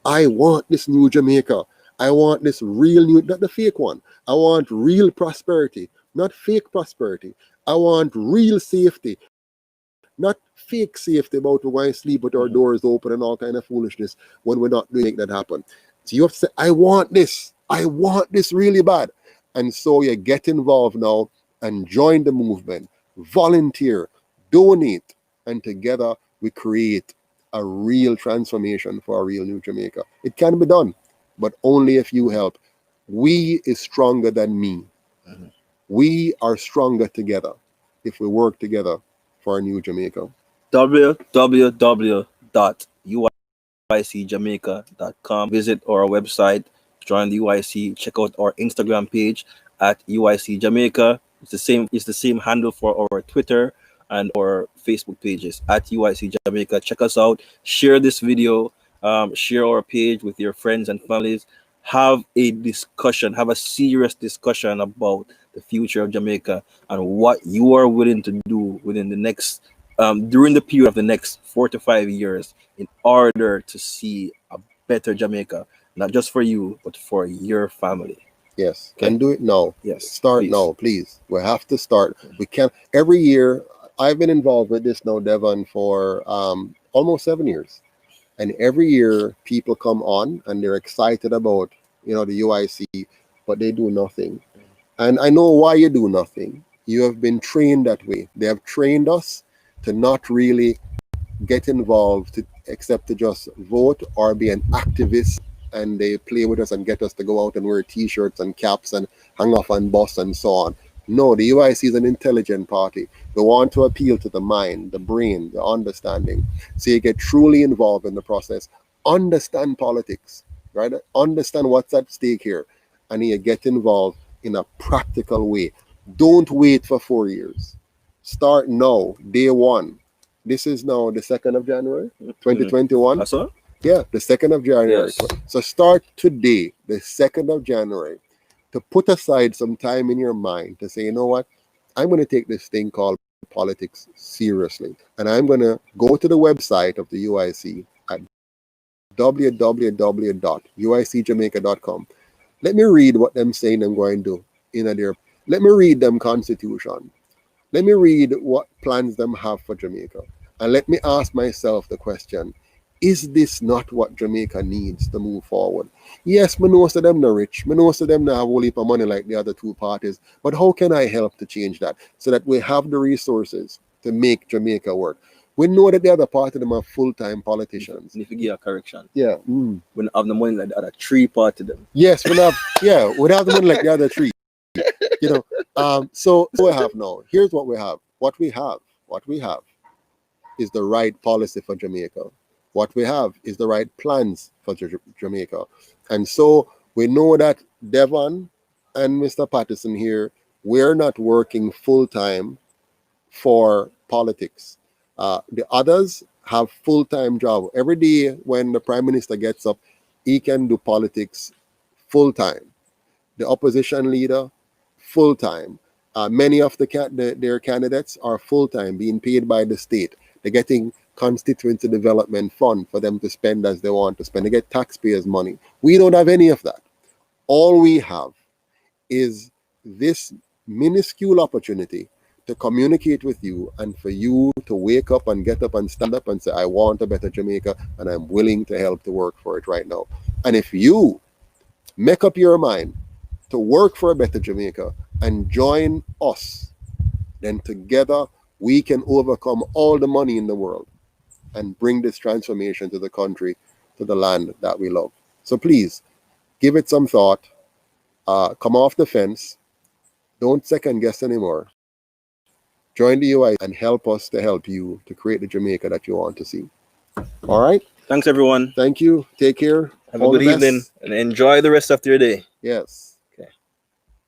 I want this new Jamaica. I want this real new, not the fake one. I want real prosperity, not fake prosperity. I want real safety, not fake safety about why I sleep with our doors open and all kind of foolishness when we're not doing make that happen. So you have to say, I want this really bad. And so you get involved now and join the movement, volunteer, donate, and together we create a real transformation for a real new Jamaica. It can be done, but only if you help. We is stronger than me. We are stronger together if we work together for a new Jamaica. www.uicjamaica.com. Visit our website, join the UIC, check out our Instagram page at UIC Jamaica. It's the same handle for our Twitter and our Facebook pages at UIC Jamaica. Check us out. Share this video. Share our page with your friends and families. Have a discussion. Have a serious discussion about the future of Jamaica and what you are willing to do within the next during the period of the next 4 to 5 years in order to see a better Jamaica, not just for you, but for your family. Yes, Okay. and do it now. Yes, Start please. now, please. We have to start. We can't. Every year, I've been involved with this now, Devon, for almost 7 years. And every year, people come on and they're excited about, the UIC, but they do nothing. And I know why you do nothing. You have been trained that way. They have trained us to not really get involved, except to just vote or be an activist, and they play with us and get us to go out and wear t-shirts and caps and hang off on bus and so on. No, the UIC is an intelligent party. They want to appeal to the mind, the brain, the understanding. So you get truly involved in the process. Understand politics, right? Understand what's at stake here. And you get involved in a practical way. Don't wait for 4 years. Start now, day one. This is now the 2nd of January, 2021. That's all? Yeah, the 2nd of January. Yes. So start today, the 2nd of January, to put aside some time in your mind to say, you know what? I'm going to take this thing called politics seriously. And I'm going to go to the website of the UIC at www.uicjamaica.com. Let me read what them saying I'm going to do in there. Let me read them constitution. Let me read what plans them have for Jamaica. And let me ask myself the question, is this not what Jamaica needs to move forward? Yes, most of them are rich. Most of them don't have a whole heap of money like the other two parties. But how can I help to change that so that we have the resources to make Jamaica work? We know that the other part of them are full-time politicians. And if you give a correction, Yeah. we don't have the money like the other 3 parts of them. Yes, we have the money like the other 3. So we have now. Here's what we have. What we have is the right policy for Jamaica. What we have is the right plans for Jamaica. And so we know that Devon and Mr. Patterson here, we're not working full-time for politics. The others have full-time job. Every day when the Prime Minister gets up, he can do politics full-time. The opposition leader, full-time. Many of their candidates are full-time, being paid by the state. They're getting constituency development fund for them to spend as they want to spend. They get taxpayers' money. We don't have any of that. All we have is this minuscule opportunity to communicate with you and for you to wake up and get up and stand up and say, I want a better Jamaica and I'm willing to help to work for it right now. And if you make up your mind to work for a better Jamaica and join us, then together we can overcome all the money in the world and bring this transformation to the country, to the land that we love. So please, give it some thought. Come off the fence. Don't second guess anymore. Join the UIC and help us to help you to create the Jamaica that you want to see. All right? Thanks, everyone. Thank you. Take care. Have a good evening and enjoy the rest of your day. Yes.